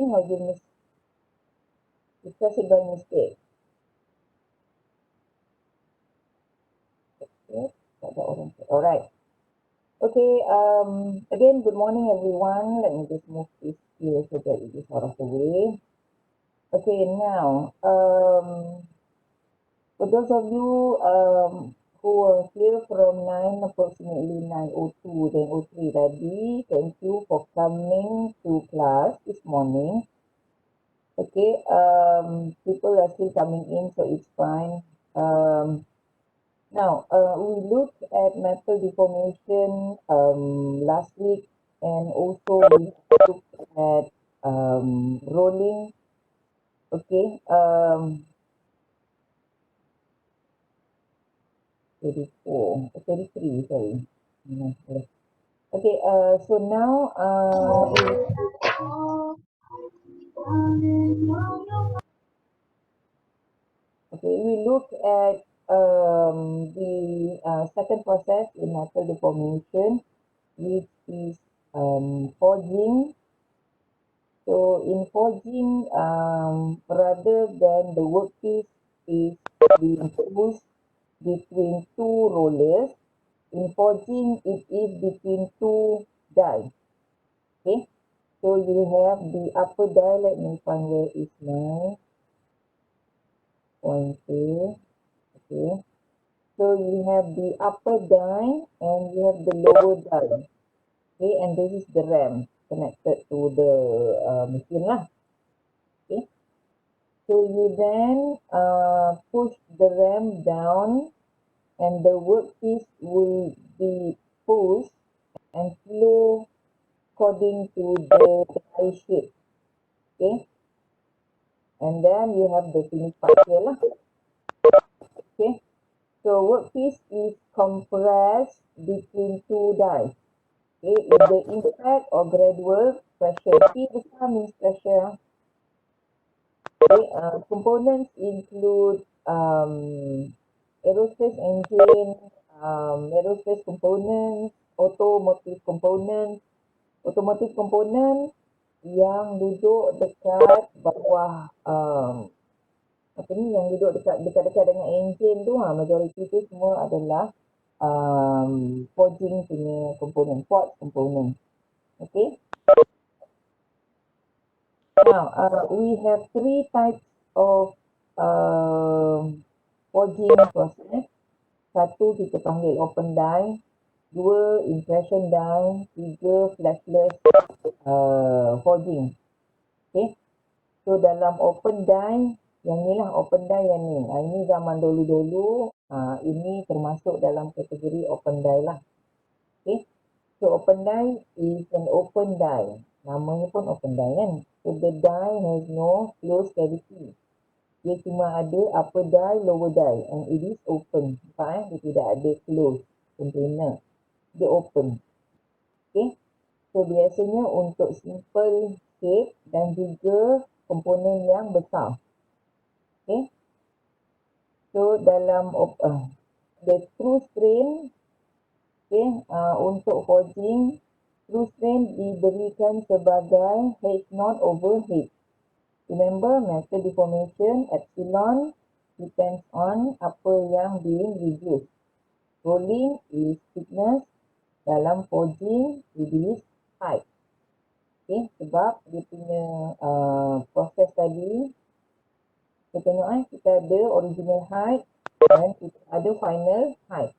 recording or you press it by mistake? Okay, tak ada orang. Alright. Okay, again, good morning everyone. Let me just move this here so that it is out of the way. Okay, now, for those of you who were here from 9, approximately 9:02, then 03 tadi, thank you for coming to class this morning. Okay, people are still coming in, so it's fine. Now, we looked at metal deformation last week, and also we looked at rolling. Okay, 33, sorry. Okay, so now okay, we look at the second process in metal deformation, which is forging. So in forging, rather than the workpiece is being pushed between two rollers, in forging it is between two die. Okay, so you have the upper die. Let me find where is my pointer. Okay, so you have the upper die and you have the lower die. Okay, and this is the ram connected to the machine lah. Okay, so you then push the ram down and the workpiece will be pushed and flow according to the die shape. Okay, and then you have the finished part here lah. Okay, so workpiece is compressed between two dies. Okay, if the impact or gradual pressure, P besar means pressure. Okay, components include aerospace engine, aerospace components, automotive components. Automotive component yang duduk dekat bawah apa ni, yang duduk dekat dengan engine tu, majority tu semua adalah forging punya component, forged component. Okay. Now, we have three types of forging process. Satu kita panggil open die, dua impression die, tiga flashless forging. Okay. So dalam open die, yang ni lah open die yang ni. Ini zaman dulu-dulu, ini termasuk dalam kategori open die lah. Okay. So open die is an open die. Namanya pun open die kan. So the die has no closed cavity. Dia cuma ada upper die, lower die, and it is open. Nampak dia tidak ada closed container. Dia open. Okay. So biasanya untuk simple shape dan juga komponen yang besar. Okay. So dalam the screw strain, okay, untuk forging, screw strain diberikan sebagai H0 over H. Remember, metal deformation, epsilon depends on apa yang being reduced. Rolling is thickness, dalam forging it is height. Okay, sebab dia punya proses tadi, kita tengok kita ada original height dan kita ada final height.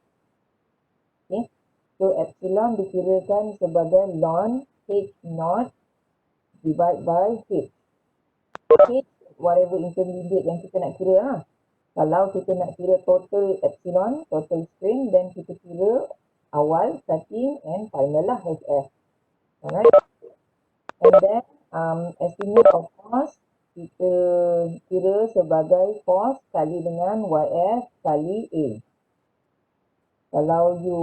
Okay, so epsilon dikirakan sebagai ln H0 divide by H. Okay, whatever intermediate yang kita nak kira lah. Kalau kita nak kira total epsilon, total strain, then kita kira awal, starting and final lah, HF. Alright. And then estimate of force kita kira sebagai force kali dengan YF kali A. Kalau you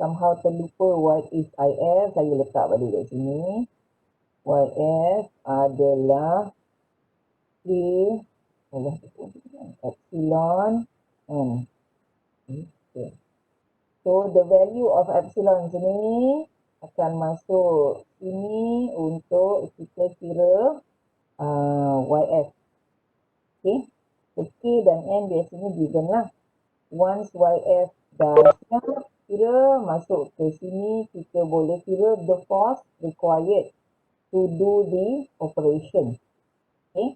somehow terlupa what is IF, saya letak balik kat sini. YF adalah K epsilon N. Okay. So the value of epsilon sini akan masuk sini untuk kita kira YF. Okay. So K dan M biasanya given lah. Once YF dah siap, kira masuk ke sini, kita boleh kira the force required to do the operation. Okay.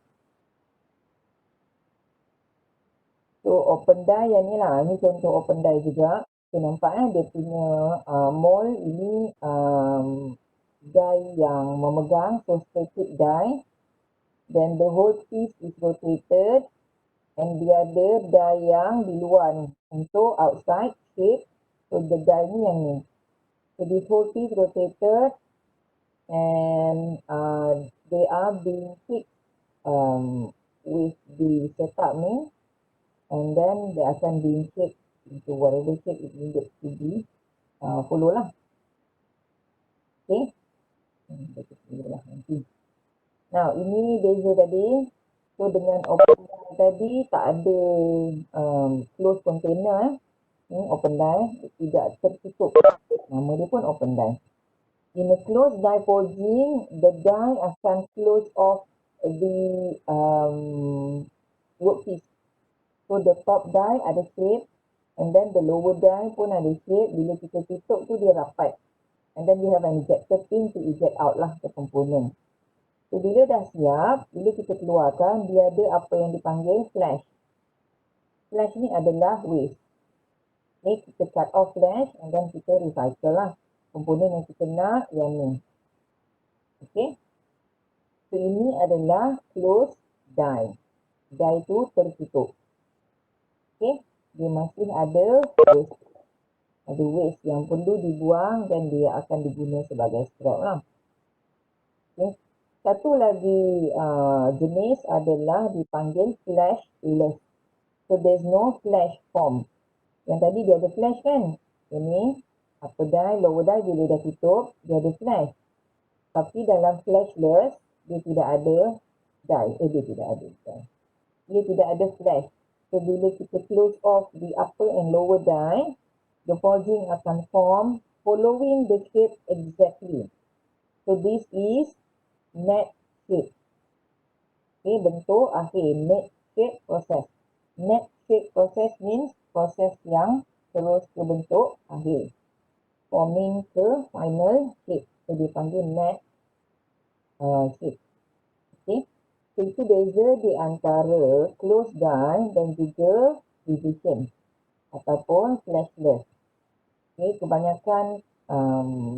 So open die yang ni lah, ni contoh open die juga. So nampak dia punya mole ini die yang memegang, so static die. Then the whole piece is rotated. And dia ada die yang di luar ni, untuk outside shape. So the die ni yang ni. So this whole piece rotated and they are being fixed with the setup ni, and then they akan being shaped into whatever shape it needed to be follow lah. Okay. Now ini beza tadi. So dengan open die tadi tak ada close container. Open die tidak tertutup. Nama dia pun open die. In a closed die forging, the die akan close off the workpiece. So the top die ada shape, and then the lower die pun ada shape. Bila kita tutup tu dia rapat. And then we have an ejector pin to eject out lah the component. So bila dah siap, bila kita keluarkan, dia ada apa yang dipanggil flash. Flash ni adalah waste. Okay, kita cut off flash and then kita recycle lah komponen yang kita nak yang ni. Okay. So ini adalah closed die. Die tu tertutup. Okay. Dia masih ada waste. Ada waste yang perlu dibuang dan dia akan diguna sebagai scrap lah. Okay. Satu lagi jenis adalah dipanggil flashless. So there's no flash form. Yang tadi dia ada flash kan? Ini upper die, lower die bila dah tutup, dia ada flash. Tapi dalam flashless, dia tidak ada die. Dia tidak ada die. Dia tidak ada flash. So bila kita close off the upper and lower die, the forging akan form following the shape exactly. So this is net shape. Okay, bentuk akhir. Net shape process. Net shape process means proses yang terus ke bentuk akhir. Forming ke final shape. So dia panggil net shape. Okay. So itu beza di antara closed die dan juga precision ataupun flashless. Okay, kebanyakan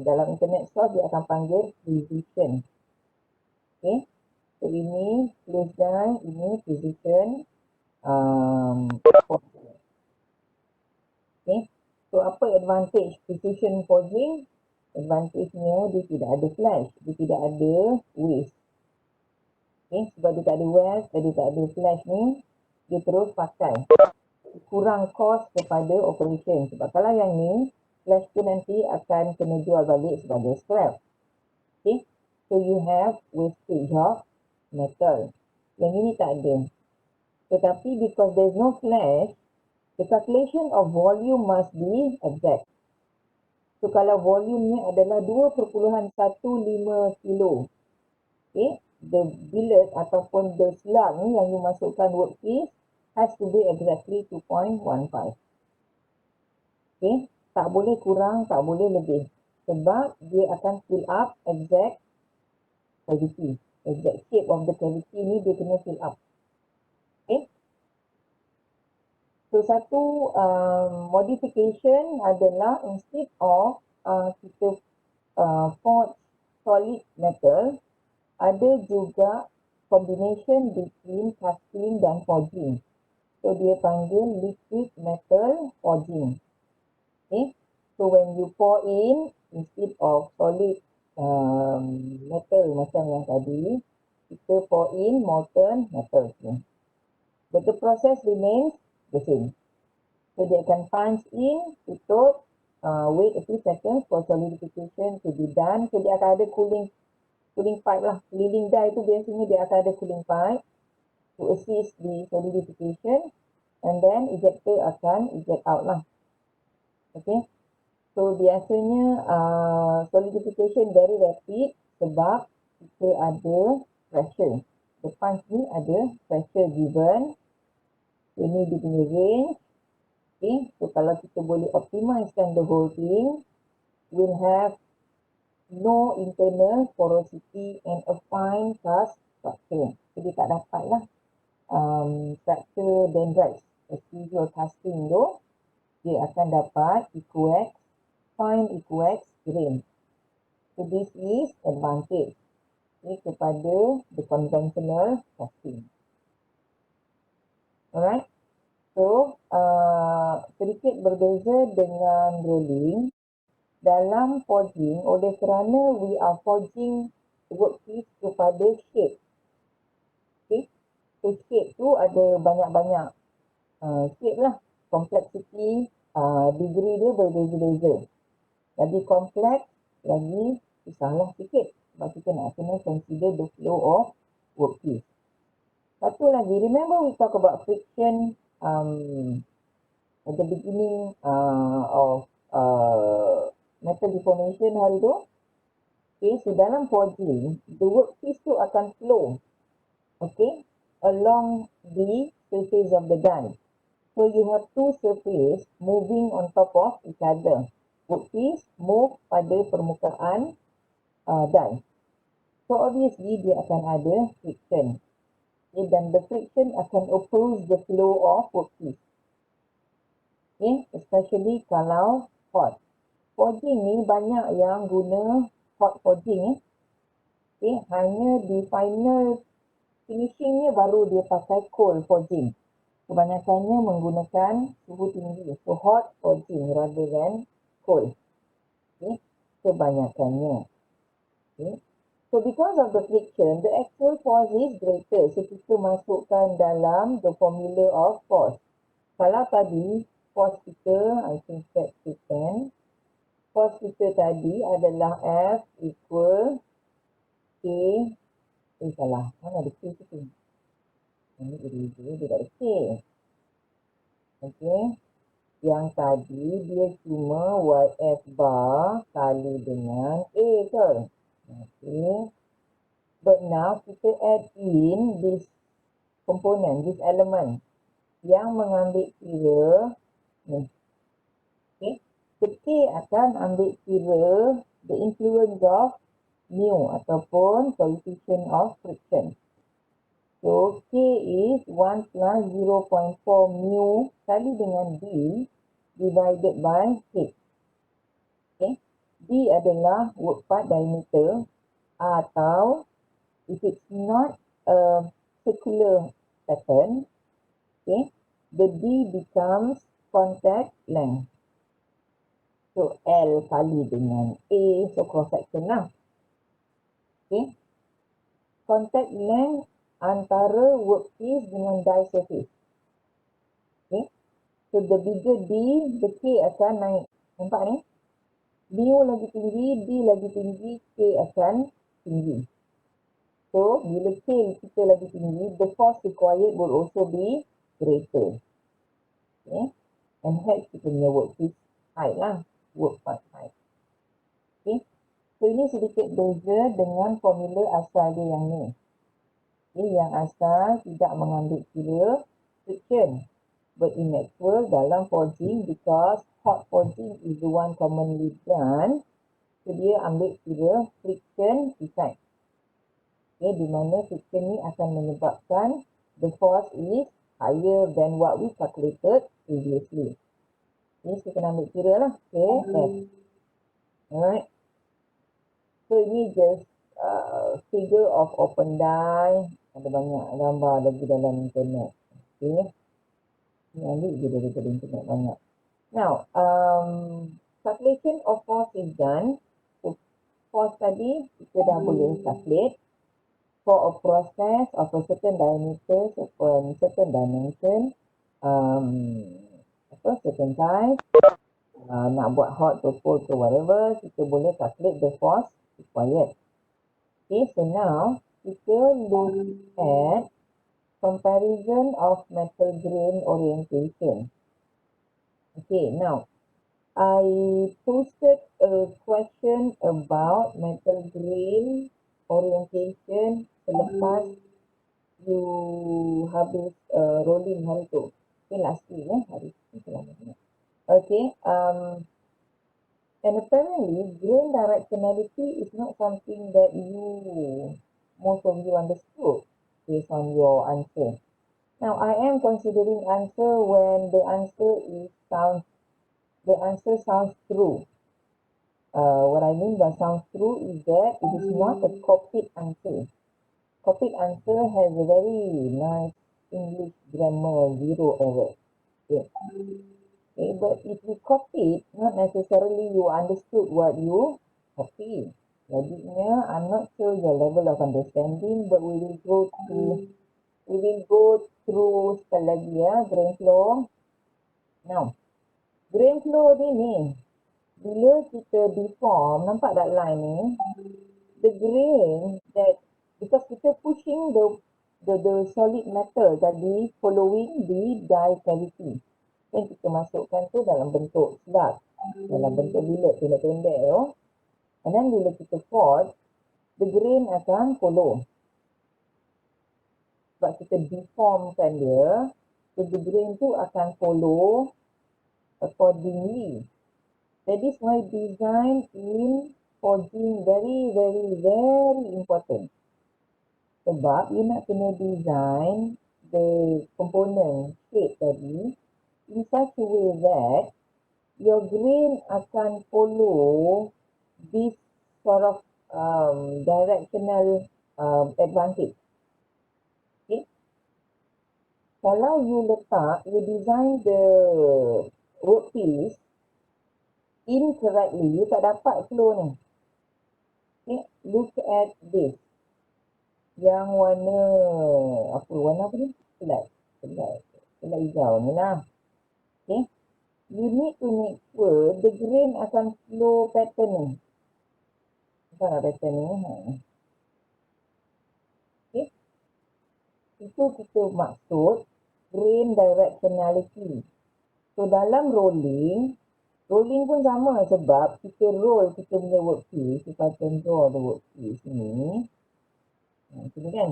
dalam internet source dia akan panggil precision. Okay. So ini closed die, ini precision. Okay. So apa advantage precision forging? Advantage-nya dia tidak ada flash, dia tidak ada waste. Okay. Sebab dia tak ada waste, dia tak ada flash ni, dia terus pakai. Kurang cost kepada operation. Sebab kalau yang ni, flash tu nanti akan kena jual balik sebagai scrap. Okay. So you have wastage of metal. Yang ini tak ada. Tetapi because there is no flash, the calculation of volume must be exact. So kalau volumenya adalah 2.15 kilo. Okay. The billet ataupun the slug ni yang you masukkan workpiece has to be exactly 2.15. Okay. Tak boleh kurang, tak boleh lebih. Sebab dia akan fill up exact cavity. Exact shape of the cavity ni dia kena fill up. Okay. So satu modification adalah instead of kita forge solid metal, ada juga combination between casting dan forging. So dia panggil liquid metal forging. Okay. So when you pour in, instead of solid metal macam yang tadi, kita pour in molten metal. But the process remains the same. So dia akan punch in, tutup, wait a few seconds for solidification to be done. So dia akan ada cooling pipe lah. Keliling die tu biasanya dia akan ada cooling pipe to assist the solidification, and then ejector akan eject out lah. Okay. So biasanya solidification very rapid sebab kita ada pressure. punch ni ada pressure given. Ini dia punya range. Okay, so kalau kita boleh optimizekan the whole thing, we'll have no internal porosity and a fine cast structure. Jadi tak dapatlah structure dendrites as usual casting tu. Dia akan dapat equiax, fine equiax grain. So this is advantage kepada the conventional casting. Alright. So, sedikit berbeza dengan rolling. Dalam forging, oleh kerana we are forging workpiece kepada shape. Okay. So, shape tu ada banyak-banyak shape lah. Complexity, degree dia berbeza-beza. Lagi kompleks, lagi susahlah sikit. Sebab kita nak kena consider the flow of workpiece. Satu lagi, remember we talk about friction at the beginning of metal deformation hari tu. Okay, so dalam forging, the workpiece tu akan flow, okay, along the surface of the die. So you have two surface moving on top of each other. Workpiece move pada permukaan die. So obviously dia akan ada friction. Okay, dan the friction akan oppose the flow of workpiece. Okay, especially kalau hot. Forging ni banyak yang guna hot forging. Okay, hanya di final finishingnya baru dia pakai cold forging. Kebanyakannya menggunakan suhu tinggi. So hot forging rather than cold. Okay, kebanyakannya. Okay. So because of the friction, the actual force is greater. So kita masukkan dalam the formula of force. Kalau tadi force kita, I think that we can. Force kita tadi adalah F equal K. Salah. Mana ada K situ? Ini dia tak ada K. Okay. Yang tadi dia cuma YF bar kali dengan A ke? Okay. But now kita add in this component, this element yang mengambil kira ni. Okay. K akan ambil kira the influence of mu ataupun coefficient of friction. So K is 1 plus 0.4 mu kali dengan D divided by H. Okay. D adalah work part diameter, atau if it's not a circular pattern, okay, the D becomes contact length. So L kali dengan A, so cross section lah. Okay. Contact length antara workpiece dengan die surface. Okay. So the bigger D, the K akan naik. Nampak ni? Mu lagi tinggi, D lagi tinggi, K akan tinggi. So bila K kita lagi tinggi, the force required will also be greater. Okay. And hence kita punya workpiece height lah. Work part height. Okay. So ini sedikit beza dengan formula asal dia yang ni. Okay. Yang asal tidak mengambil kira friction. But in actual dalam forging, because hot forging is the one commonly done, so dia ambil kira friction effect. Okay. Di mana friction ni akan menyebabkan the force is higher than what we calculated previously. Ini kita kena ambil kira lah. Okay. Alright. So ini just figure of open die. Ada banyak gambar lagi dalam internet. Okay. Ini ambil je daripada internet banyak. Now, calculation of force is done. So, force tadi kita dah boleh calculate for a process of a certain diameter, certain dimension, certain size, nak buat hot to cold to whatever, kita boleh calculate the force required. Okay, so now kita look at comparison of metal grain orientation. Okay, now I posted a question about metal grain orientation selepas you habis rolling hari tu. Okay, last week hari tu selama ni. Okay, and apparently grain directionality is not something that most of you understood based on your answer. Now I am considering answer when the answer sounds true. What I mean by sounds true is that it is not a copied answer. Copied answer has a very nice English grammar, zero error. Okay. Okay, but if you copy, not necessarily you understood what you copy. Jadinya, I'm not sure your level of understanding, but we will go through sekali lagi grain flow. Now, grain flow ni, bila kita deform, nampak tak line ni? The grain that, because kita pushing the solid metal tadi following the die cavity. Dan kita masukkan tu dalam bentuk slug, dalam bentuk billet pendek-pendek tu. And then bila kita forge, the grain akan follow. Sebab kita deformkan dia, so the grain tu akan follow accordingly. That is why design in forging very, very, very important. Sebab you nak kena design the component shape tadi in such a way that your grain akan follow this sort of directional advantage. Okay. Kalau you design the workpiece incorrectly, you tak dapat flow ni. Okay. Look at this. Yang warna apa ni? Selat hijau ni lah. Okay. You need to make sure the grain akan flow pattern ni. Apa pattern ni? Okay. Itu kita maksud grain directionality. So dalam rolling pun sama sebab kita roll kita punya workpiece. Kita akan draw the workpiece ni. Macam kan?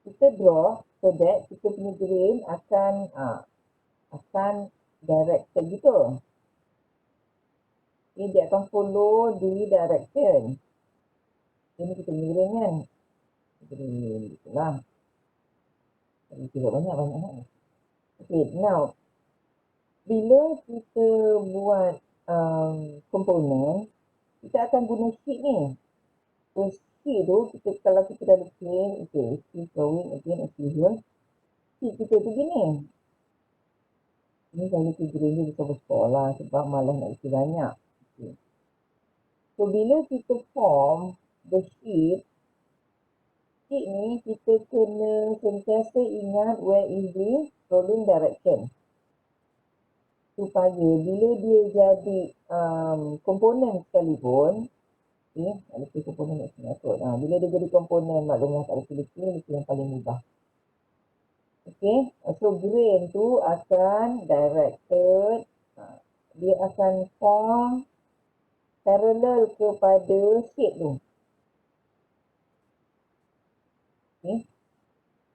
Kita draw so that kita punya grain akan directed gitu. Dia akan follow the direction. Ini kita punya grain kan? Grain itulah. Jadi tidak banyak. Okay, now bila kita buat komponen, kita akan guna sheet ni. So sheet tu, kalau kita dah bikin, okay, sheet drawing again as usual. Sheet kita tu gini. Ini saya isi grain dia besar-besar lah sebab malas nak isi banyak. Okay. So bila kita form the sheet ni kita kena sentiasa ingat where is the rolling direction. Supaya bila dia jadi komponen sekalipun, okay, ada komponen nak sini kot. Bila dia jadi komponen, maklumlah tak ada pilih-pilih, itu yang paling mudah. Okay, so grain tu akan directed, dia akan form parallel kepada shape tu. Okay.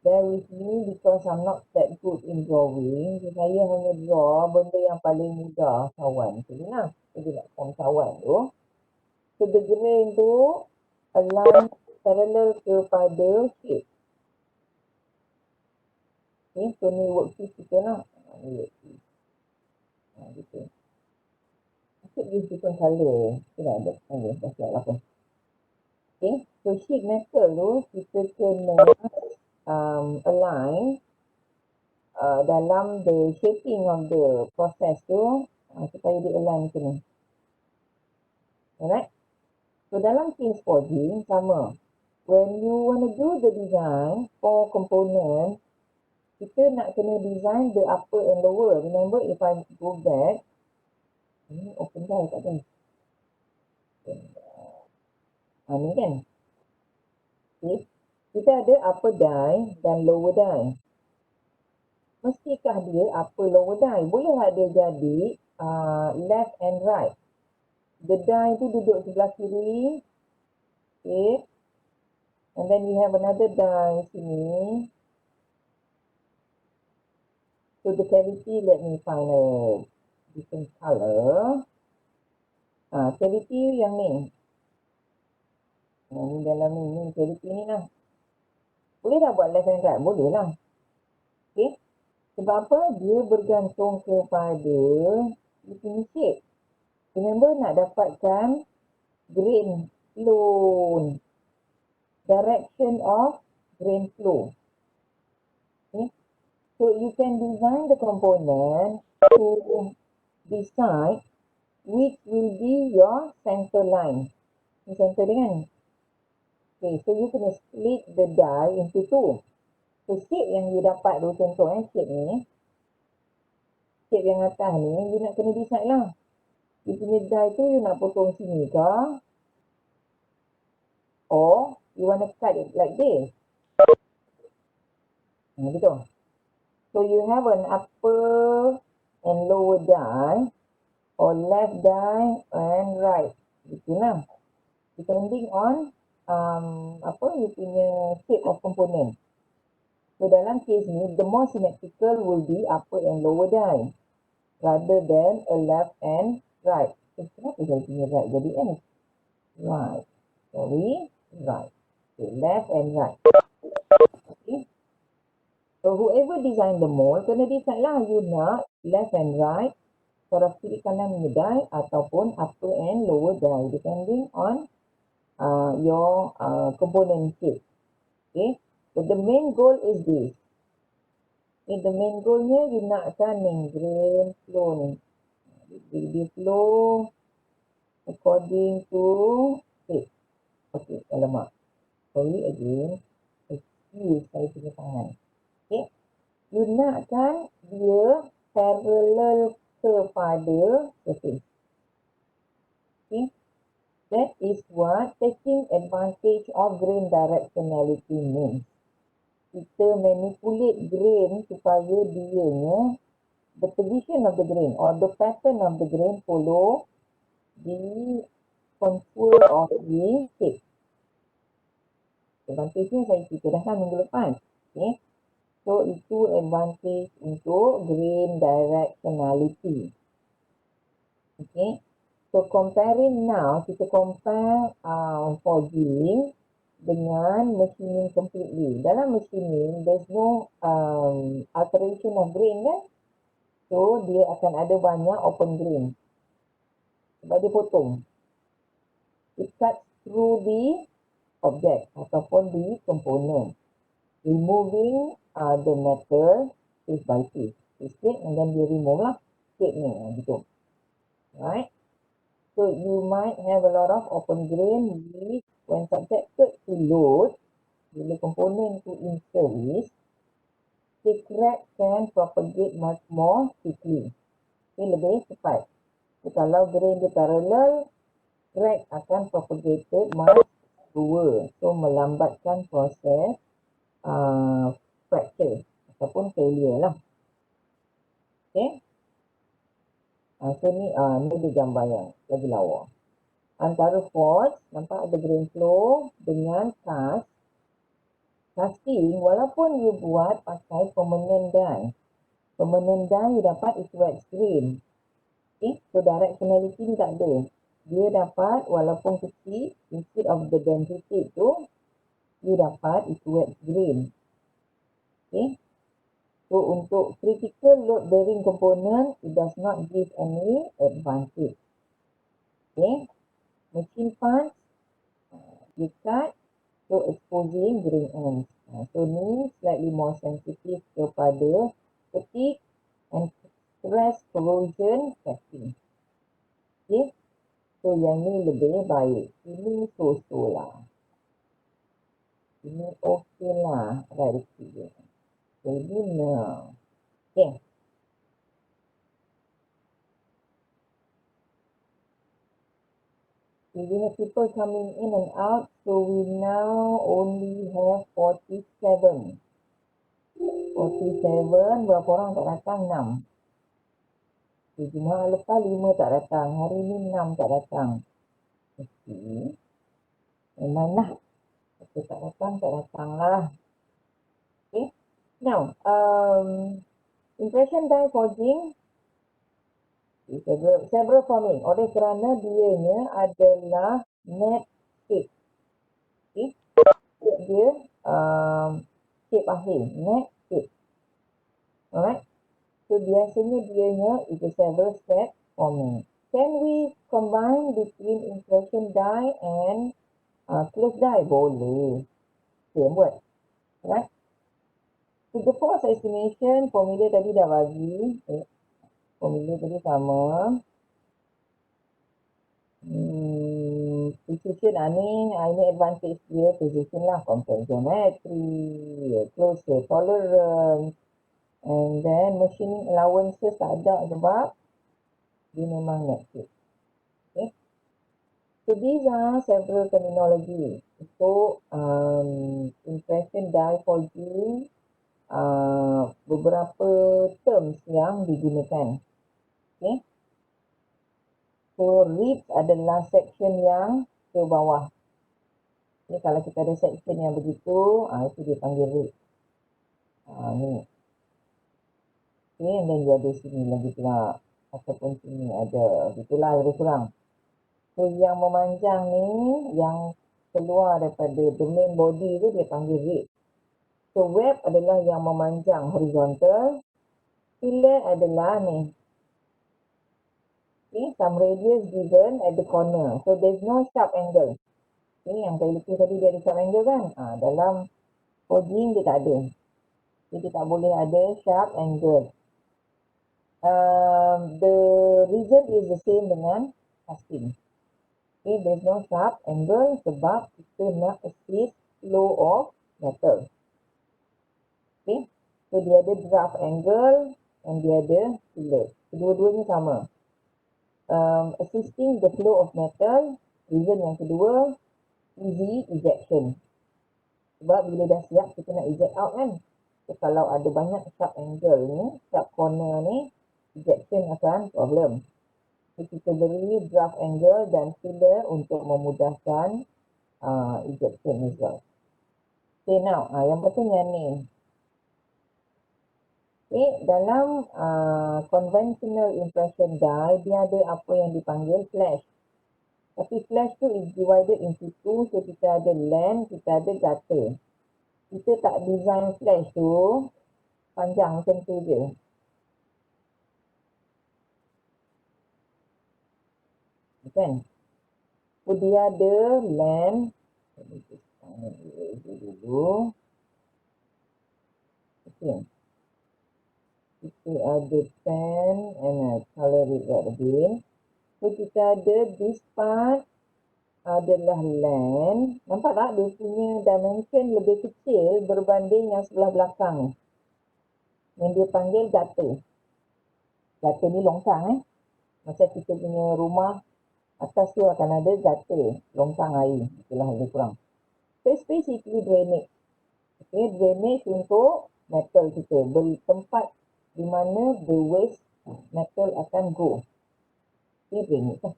Bear with me because I'm not that good in drawing. Saya hanya draw benda yang paling mudah cawan. Jadi lah, saya nak form cawan tu. So the grain tu align parallel kepada shape. Okay, so ni workpiece kita lah. Ni workpiece. Gitu. I should use different colour. Kita dah ada. Dah siap lah pun. Okay, so sheet metal tu kita kena align dalam the shaping of the process tu supaya dia align macam ni. Alright. So dalam case forging sama. When you want to do the design for component, kita nak kena design the upper and lower. Remember if I go back, ini open die tak ada. Ni kan. Okay. Kita ada upper die dan lower die. Mestikah dia upper lower die? Boleh tak dia jadi left and right? The die tu duduk sebelah kiri. Okay. And then we have another die sini. So the cavity, let me find a different color. Cavity yang ni. Ni dalam ni cavity ni lah. Boleh tak buat left and right? Boleh lah. Okay. Sebab apa? Dia bergantung kepada ini shape. Remember nak dapatkan grain flow. Direction of grain flow. Okay. So you can design the component to decide which will be your center line. Ini center dia kan? Okay, so you kena split the die into two. So shape yang you dapat tu, contoh shape ni. Shape yang atas ni, you nak kena decide lah. You punya die tu, you nak potong sini ke? Or you want to cut it like this. Gitu. So you have an upper and lower die, or left die and right. Gitu lah. Depending on you punya shape of component. So dalam case ni, the more symmetrical will be upper and lower die rather than a left and right. So kenapa saya punya right jadi N? Right. Sorry, right. Okay, left and right. Okay. So whoever design the mold, kena decide lah you nak left and right, taraf kiri kanan punya die ataupun upper and lower die, depending on your component shape. Okay. So the main goal is this. Okay, the main goalnya you nakkan ni grain flow ni. Dia flow according to shape. Okay, alamak. Sorry again. Excuse saya punya tangan. Okay. You nakkan dia parallel kepada surface. Okay. That is what taking advantage of grain directionality means. Kita manipulate grain supaya dianya, the position of the grain or the pattern of the grain follow the contour of the shape. Advantage-nya saya ceritakan minggu lepas. Okay. So, itu advantage untuk grain directionality. Okay. So, comparing now, kita compare forging dengan machining completely. Dalam machining, there's no alteration of grain kan? So, dia akan ada banyak open grain. Sebab dia potong. It cuts through the object ataupun the component. Removing the metal piece by piece. And then dia remove lah. Straight ni. Gitu. Right? So, you might have a lot of open grain which when subjected to load, bila component to in service, the crack can propagate much more quickly. Okay, lebih cepat. So, kalau grain dia parallel, crack akan propagated much slower. So, melambatkan proses fracture ataupun failure lah. Okay. So, ni dia gambar yang lagi lawa. Antara forge, nampak ada grain flow dengan cast. Casting, walaupun you buat pakai permanent die. Permanent die, you dapat equate grain. Okay, so directionality ni tak ada. Dia dapat, walaupun kecil, instead of the density tu, you dapat equate grain. Okay. So, untuk critical load bearing component, it does not give any advantage. Okay. Machine parts, you cut, so exposing grain ends. So, ni slightly more sensitive kepada fatigue and stress corrosion cracking. Okay. So, yang ni lebih baik. Ini so-so lah. Ini okay lah. Right, okay. Jadi, now. Okay. We have people coming in and out, so we now only have 47. 47, berapa orang tak datang? 6. Okay, Jumaat lepas 5 tak datang. Hari ni 6 tak datang. Okay. Memang lah. Dia tak datang lah. Okay. Now, impression die forging several forming oleh kerana dianya adalah net shape. Okay. Dia shape akhir, net shape. Alright. So biasanya dianya is a several step forming. Can we combine between impression die and close die? Boleh. Okay, buat. Alright. So the force estimation formula tadi dah bagi. Okay. Formula tadi sama. Precision ini advantage dia, precision lah, compact geometry, closure tolerance, and then machining allowances tak ada sebab dia memang net shape. Okay. So these are several terminology untuk impression die forging, beberapa terms yang digunakan. Okay. So ribs adalah section yang ke bawah. Okay, kalau kita ada section yang begitu, itu dia panggil rib. Ni. Okay, and then dia ada sini lagi pula. Ataupun sini ada. Itulah lebih kurang. So yang memanjang ni, yang keluar daripada the main body tu dia panggil rib. So web adalah yang memanjang horizontal. Fillet adalah ni. Okay, some radius given at the corner. So there's no sharp angle. Ini yang saya lukis tadi dia ada sharp angle kan? Dalam forging dia tak ada. Jadi tak boleh ada sharp angle. The reason is the same dengan casting. Okay, there's no sharp angle sebab kita nak assist flow of metal. Okay, so dia ada draft angle dan dia ada fillet. Kedua-duanya sama. Assisting the flow of metal. Reason yang kedua, easy ejection. Sebab bila dah siap kita nak eject out kan. So kalau ada banyak sharp angle ni, sharp corner ni, ejection akan problem. So kita beri draft angle dan filler untuk memudahkan ejection as well. Okay, now yang penting yang ni. Okay, dalam conventional impression die, dia ada apa yang dipanggil flash. Tapi flash tu is divided into two, so kita ada land, kita ada gutter. Kita tak design flash tu panjang macam tu je. Kan? So dia ada land. Dulu. Okay. Kita ada pen and I color it red again. So kita ada this part adalah land. Nampak tak dia punya dimension lebih kecil berbanding yang sebelah belakang. Yang dia panggil gutter. Gutter ni longkang Macam kita punya rumah atas tu akan ada gutter, longkang air. Itulah lebih kurang. So it's basically drainage. Okay, drainage untuk metal kita. Tempat di mana the waste metal akan go. Okay, drainage lah.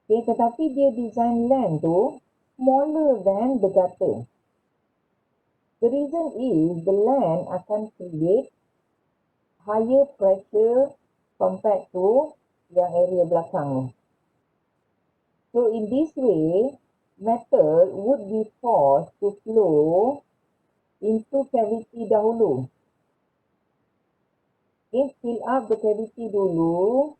Okay, tetapi dia design land tu smaller than the gutter. The reason is the land akan create higher pressure compared to yang area belakang ni. So in this way, metal would be forced to flow into cavity dahulu. Okay, fill up the cavity dulu.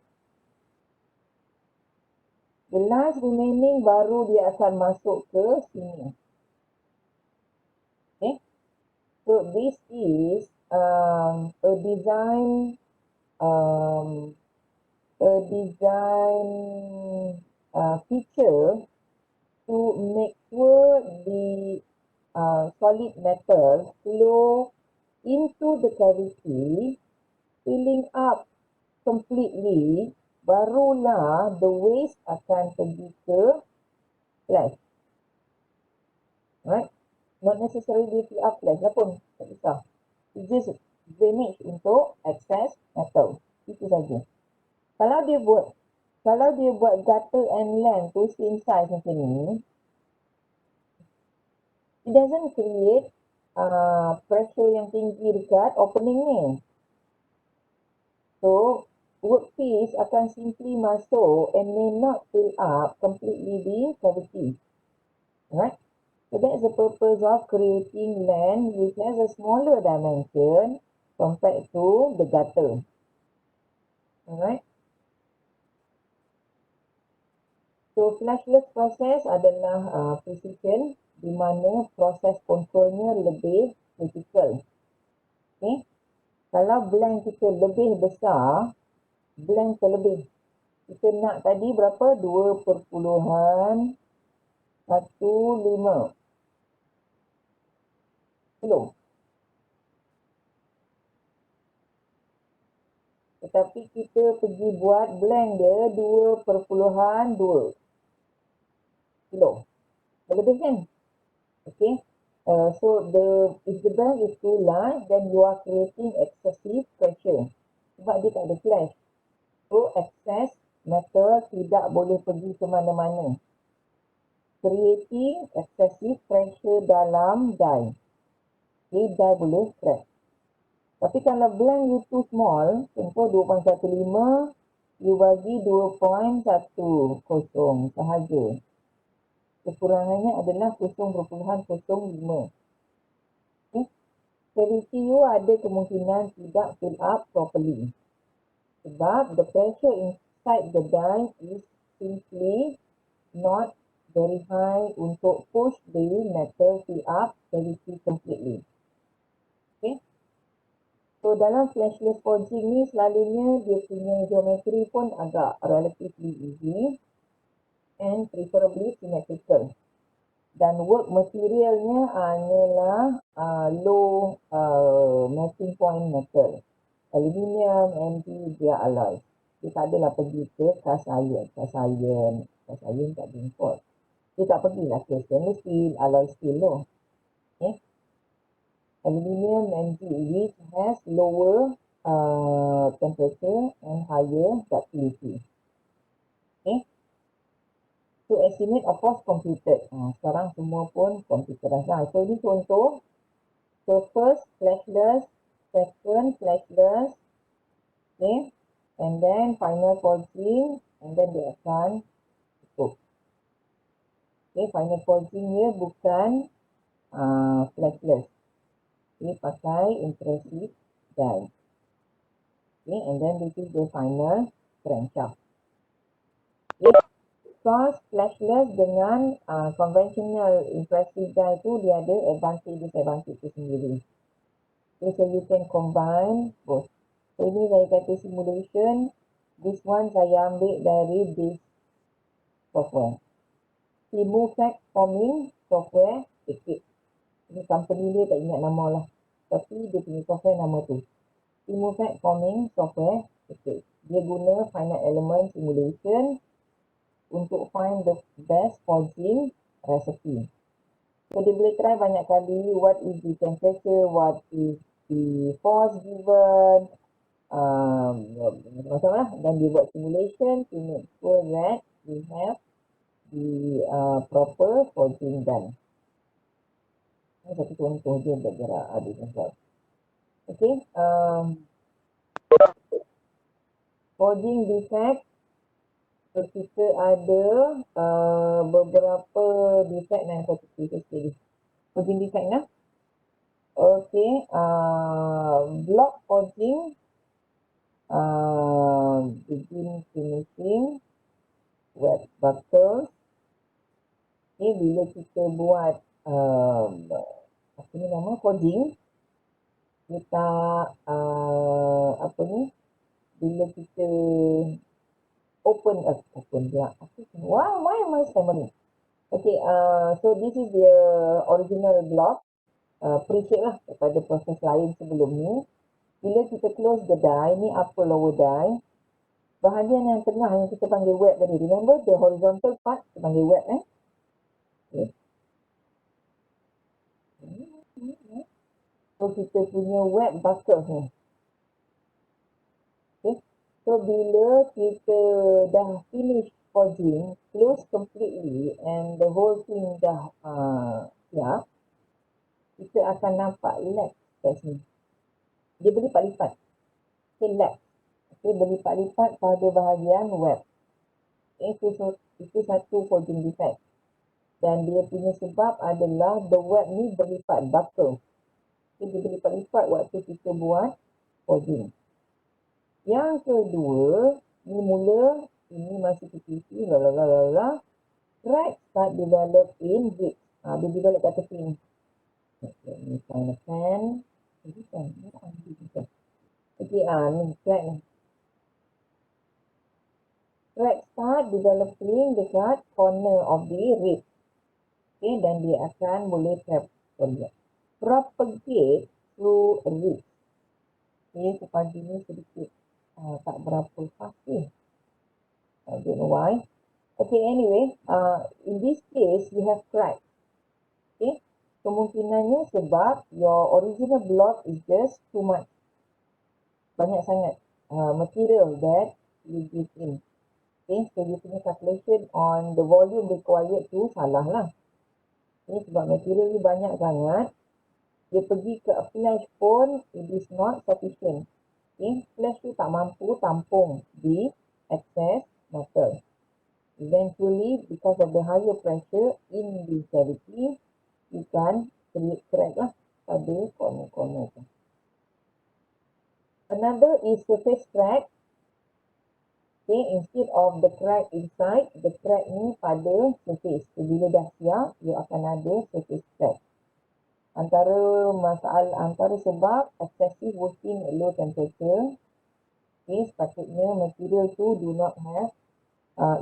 The last remaining baru dia akan masuk ke sini. Okay, so this is a design feature to make sure the solid metal flow into the cavity, filling up completely, barulah the waste akan pergi ke flash. Right? Not necessarily fill up flash lah pun, tak kisah. It's just drainage untuk excess metal. Itu saja. Kalau dia buat gutter and land tu same size macam ni, it doesn't create pressure yang tinggi dekat opening ni. So, workpiece akan simply masuk and may not fill up completely the cavity. Right? So that's the purpose of creating lens which has a smaller dimension compared to the gutter. Alright? So flashless process adalah precision di mana proses kontrolnya lebih critical. Okay? Kalau blank kita lebih besar, blank terlebih. Kita nak tadi berapa? 2.15 kilo. Tetapi kita pergi buat blank dia 2.2 kilo. Lebih kan? Okay. So if the blank is too large, then you are creating excessive pressure. Sebab dia tak ada flash. So excess metal tidak boleh pergi ke mana-mana. Creating excessive pressure dalam die. Okay, die boleh crack. Tapi kalau blank you too small, contoh 2.15, you bagi 2.10 sahaja. Kekurangannya adalah 0.05. Okay. Cavity you ada kemungkinan tidak fill up properly. Sebab the pressure inside the die is simply not very high untuk push the metal fill up cavity completely. Okay. So dalam flashless forging ni selalunya dia punya geometri pun agak relatively easy and preferably symmetrical. Dan work materialnya hanyalah low melting point metal. Aluminium, MG, dia alloy. Dia tak adalah pergi ke cast iron. Cast iron tak diimport. Dia tak pergilah ke stainless steel, alloy steel tu. Okay. Aluminium MG which has lower temperature and higher ductility. Okay. To estimate of course computed. Sekarang semua pun computerized. So ini contoh. So first flashless, second flashless, okay, and then final forging, and then dia akan tutup. Okay, final forging dia bukan flashless. Okay, pakai impressive die. Okay, and then this is the final crankshaft. Okay. Because flashless dengan conventional impressive die tu dia ada advantage sendiri. Okay, so you can combine both. So ini saya kata simulation. This one saya ambil dari this software. Simulfact Forming Software Package. Ini company dia tak ingat nama lah. Tapi dia punya software nama tu. Simulfact Forming Software Package. Dia guna finite element simulation untuk find the best forging recipe. So dia boleh try banyak kali what is the temperature, what is the force given, macam-macam, dan dia buat simulation to make sure that we have the proper forging done. Ini satu contoh je bergerak ada contoh. Okay, forging defect. So kita ada beberapa defect yang saya sekali. Forging defect lah. Okay, block forging, begin finishing, wet buckles. Okay, bila kita buat apa ni nama forging, kita apa ni, bila kita open pula. Why am I stammering? Okay, so this is the original block. Appreciate lah daripada proses lain sebelum ni. Bila kita close the die, ni upper lower die. Bahagian yang tengah yang kita panggil wet tadi. Remember the horizontal part kita panggil wet Okay. So kita punya wet buckle ni. Okay. So bila kita dah finish forging, close completely and the whole thing dah siap, kita akan nampak lag kat sini. Dia berlipat-lipat. Okay, lag. Okay, berlipat-lipat pada bahagian web. Okay, itu satu forging defect. Dan dia punya sebab adalah the web ni berlipat, buckle. Okay, dia berlipat-lipat waktu kita buat forging. Yang kedua, ni mula, ini masih kecil-kecil, crack start develop in bricks. Dia develop kat tepi ni. Let me find a pen. Okay, ni crack ni. Crack start developing dekat corner of the rib. Okay, dan dia akan boleh propagate through rib. Okay, sepagi ni sedikit tak berapa fast. I don't know why. Okay, anyway, in this case, you have crack. Okay, kemungkinannya sebab your original block is just too much. Banyak sangat material that you give in. Okay, so you punya calculation on the volume required tu salah lah. Okay, sebab material ni banyak sangat. Dia pergi ke flash pun, it is not sufficient. Okay, flash tu tak mampu tampung di excess metal. Eventually, because of the higher pressure in the cavity, you can create crack lah pada corner-corner tu. Another is surface crack. Okay, instead of the crack inside, the crack ni pada surface. So, bila dah siap, you akan ada surface crack. Antara sebab excessive working at low temperature. Okay, sepatutnya material tu do not have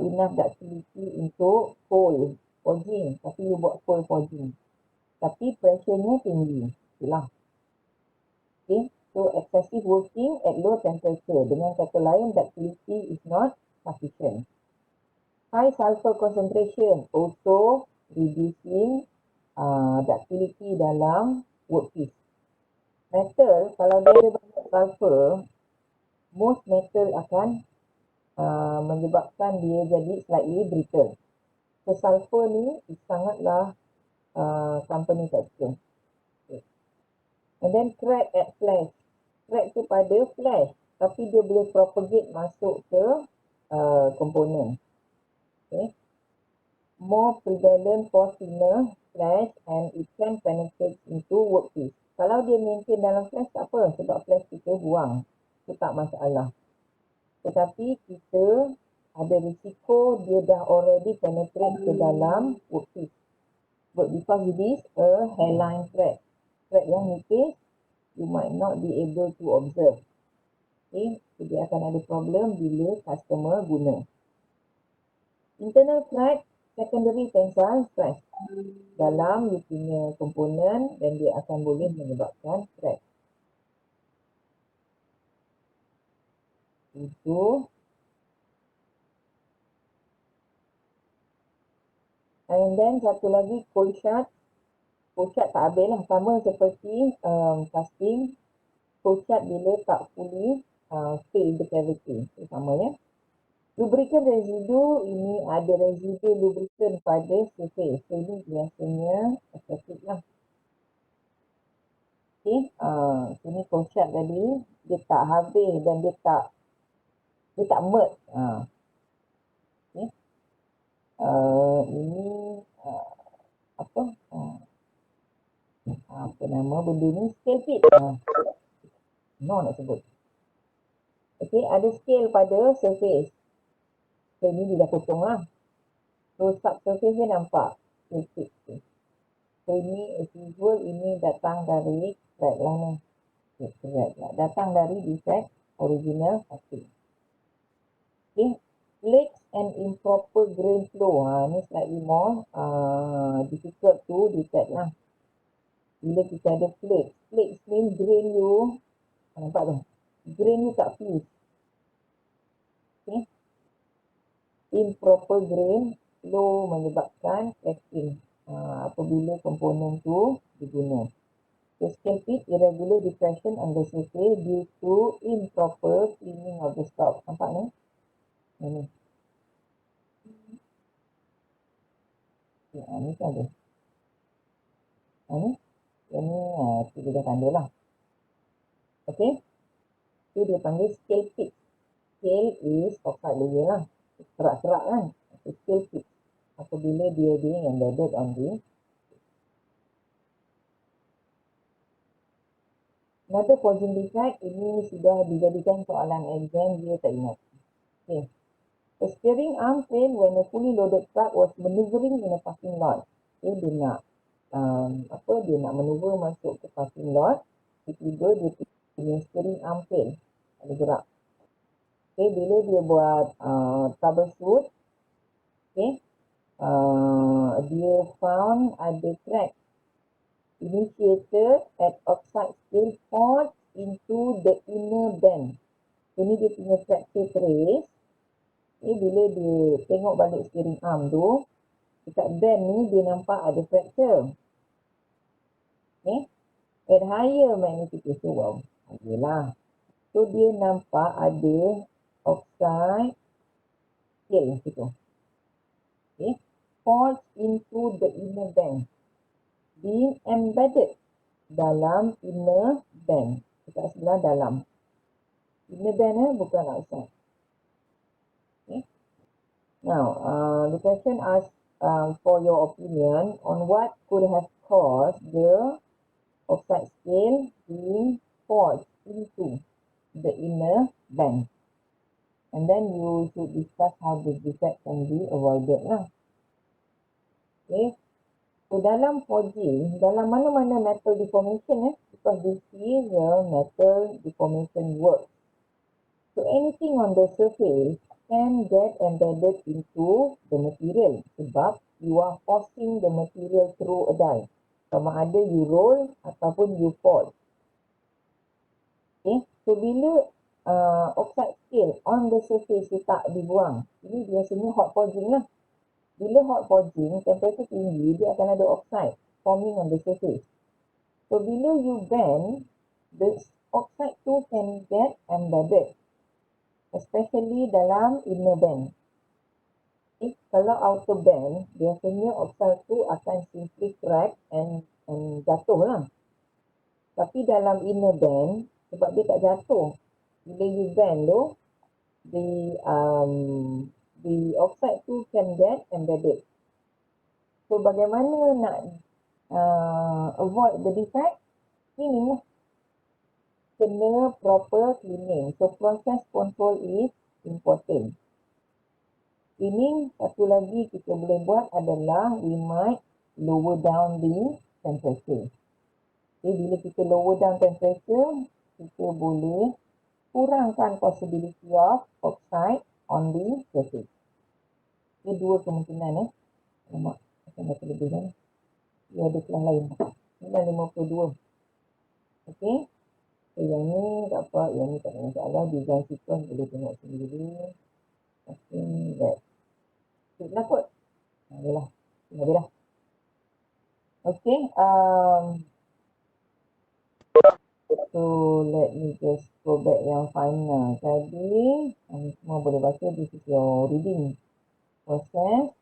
enough ductility untuk cold forging. Tapi you buat cold forging. Tapi pressure-nya tinggi. Itulah. Okay, so excessive working at low temperature. Dengan kata lain, ductility is not sufficient. High sulfur concentration also reducing ductility dalam workpiece. Metal, kalau dia ada banyak sulfur, most metal akan menyebabkan dia jadi slightly brittle. So, sulfur ni sangatlah company factor. Okay. And then crack at flash. Crack tu pada flash, tapi dia boleh propagate masuk ke komponen. Okay. More prevalent for thinner flash and it can penetrate into workpiece. Kalau dia maintain dalam flash tak apa, sebab flash kita buang. Itu tak masalah. Tetapi kita ada risiko dia dah already penetrate ke dalam workpiece. But because it is a hairline crack. Crack yang nipis, you might not be able to observe. Okay, so dia akan ada problem bila customer guna. Internal crack, secondary tensile stress dalam you punya komponen dan dia akan boleh menyebabkan crack. Itu. And then satu lagi cold shut. Cold shut tak habis lah. Sama seperti casting. Cold shut bila tak fully fill the cavity. Itu sama ya. Lubricant residue, ini ada residue lubricant pada surface. So ini biasanya acetic lah. Okay, sini cold shut tadi dia tak habis dan dia tak merge. Okay. Ini apa nama benda ni, scale pit. No nak sebut. Okay, ada scale pada surface. So ini dia dah potong lah. So subsurface ni nampak scale pit. So ini as usual, ini datang dari crack lah ni. Crack lah. Datang dari defect original casting. Okay, flakes and improper grain flow. Ni slightly more difficult to detect lah. Bila kita ada flakes. Flakes mean grain you, nampak tu? Grain you tak fuse. Okay. Improper grain flow menyebabkan cracking apabila komponen tu diguna. The scale pit, irregular depression on the surface due to improper cleaning of the stock. Nampak ni? Ini. Ni kan ada. Ni Itu dia dah tanda lah. Okay. Itu dia panggil scale pitch. Scale is oxide layer lah. Serak-serak kan. Scale pitch. Apabila dia being embedded on the another forging defect, ini sudah dijadikan soalan exam, dia tak ingat. Okay. A steering arm failed when a fully loaded truck was maneuvering in a parking lot. Okay, dia nak dia nak maneuver masuk ke parking lot, tiba-tiba dia punya steering arm fail, ada gerak. Okay, bila dia buat troubleshoot, okay, dia found ada crack initiated at oxide scale fault into the inner band. Ini dia punya fracture trace. Ni bila dia tengok balik steering arm tu, dekat band ni dia nampak ada fracture. Okay. At higher magnification, wow, adalah. So dia nampak ada oxide scale situ. Okay. Fault into the inner band, being embedded dalam inner band, dekat sebelah dalam. Inner band bukan outside. Okay. Now, the question asks for your opinion on what could have caused the oxide scale being forged into the inner band. And then you should discuss how the defect can be avoided lah. Okay. So dalam forging, dalam mana-mana metal deformation because this is a metal deformation work. So anything on the surface can get embedded into the material sebab you are forcing the material through a die. Sama ada you roll ataupun you forge. Okay. So bila oxide scale on the surface you tak dibuang, ini biasanya hot forging lah. Bila hot forging, temperature tinggi, dia akan ada oxide forming on the surface. So bila you bend, the oxide tu can get embedded, especially dalam inner band. Okay. Kalau outer band, biasanya oxide tu akan simply crack and jatuh lah. Tapi dalam inner band, sebab dia tak jatuh, bila you bend tu, the oxide tu can get embedded. So bagaimana nak avoid the defect? Cleaning lah. Kena proper cleaning. So process control is important. Cleaning, satu lagi kita boleh buat adalah we might lower down the temperature. Okay, bila kita lower down temperature, kita boleh kurangkan possibility of oxide on the surface. Ini dua kemungkinan Nampak, akan ada kelebihan. Ia ada kelas lain. Ini 52. Okay. So yang ni tak apa, yang ni tak ada masalah. Design sequence boleh tengok sendiri. I think that sikit lah kot. Yalah, dah dah. Okay. So let me just go back yang final tadi. Semua boleh baca, this is your reading process.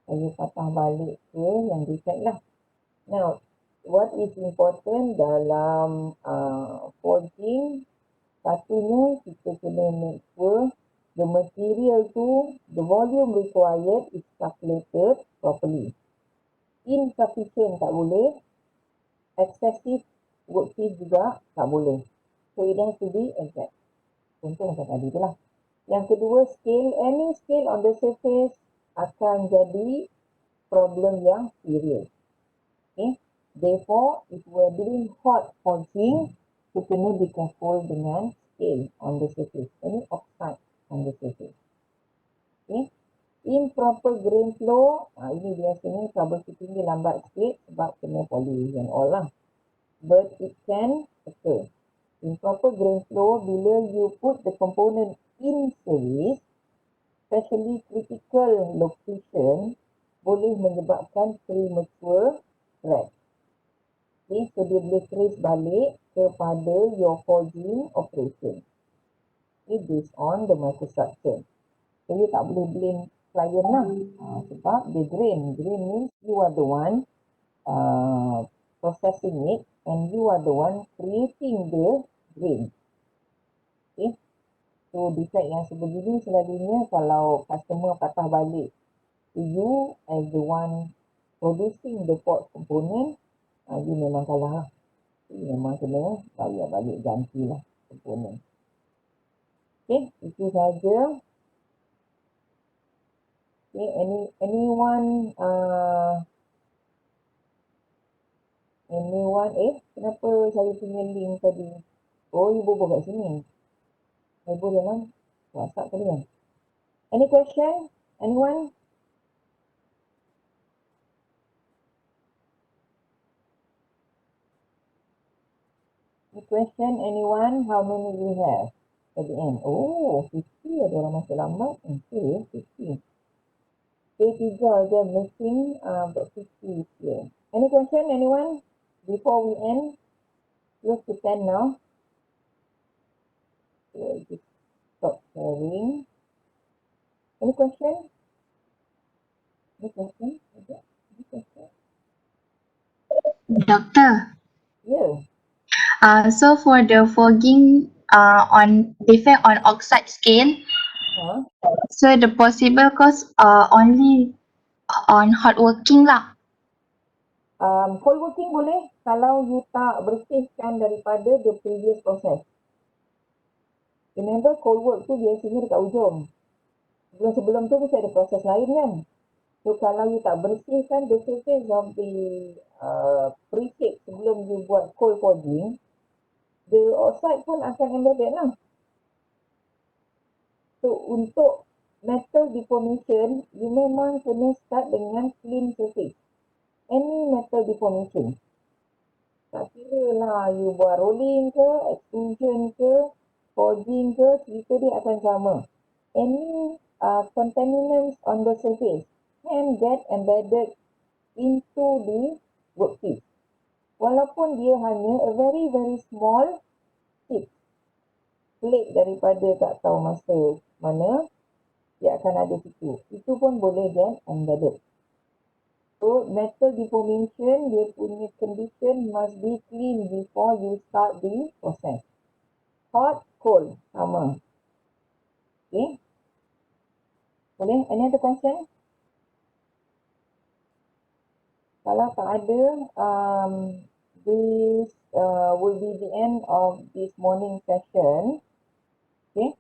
Saya patah balik ke yang defect lah. Now, what is important dalam forging? Satunya kita kena make sure the material tu, the volume required is calculated properly. Insufficient tak boleh, excessive workpiece juga tak boleh. So it has to be exact. Contoh macam tadi tu lah. Yang kedua, scale. Any scale on the surface akan jadi problem yang serious. Okay. Therefore, if we are doing hot forging, kita kena be careful dengan scale on the surface. Ini oxide on the surface. Okay. Improper grain flow, ini biasanya troubleshooting dia lambat sikit sebab kena polish and all lah. But it can occur. Improper grain flow, bila you put the component in service, especially critical location, boleh menyebabkan premature crack. Okay, so dia boleh trace balik kepada your forging operation. Okay, based on the microstructure. So, you tak boleh blame client lah. Sebab dia grain. Grain means you are the one processing it and you are the one creating the grain. Okay. So defect yang sebegini selalunya kalau customer patah balik to you as the one producing the pot component, you memang kalah lah. Memang kena bayar balik, gantilah komponen. Okay, itu saja. Okay, anyone kenapa saya punya link tadi? Oh, ibu buat kat sini. Ibu dalam WhatsApp tadi kan? Any question? Anyone? Any question? Anyone? How many we have at the end? Oh, 50 ada orang masuk lambat. Okay, 50. K3 aja missing, but 50 here. Any question? Anyone? Before we end, close to 10 now. So just stop sharing. Any question? Any question? Any question? Doctor, Yeah. so for the fogging on defect on oxide scale, so the possible cause only on hot working lah. Cold working boleh kalau you tak bersihkan daripada the previous process. Remember cold work tu biasanya dekat ujung. Sebelum tu mesti ada proses lain kan. So kalau you tak bersihkan the surface of the pre-shape sebelum you buat cold forging, the oxide pun akan embedded lah. So untuk metal deformation, you memang kena start dengan clean surface. Any metal deformation. Tak kira lah you buat rolling ke, extrusion ke, forging ke, cerita dia akan sama. Any contaminants on the surface can get embedded into the workpiece. Walaupun dia hanya a very very small tip, plate daripada tak tahu masa mana, dia akan ada situ. Itu pun boleh get embedded. So metal deformation, dia punya condition must be clean before you start the process. Hot, cold, sama. Okay. Boleh? Any other question? Kalau tak ada, this will be the end of this morning session. Okay.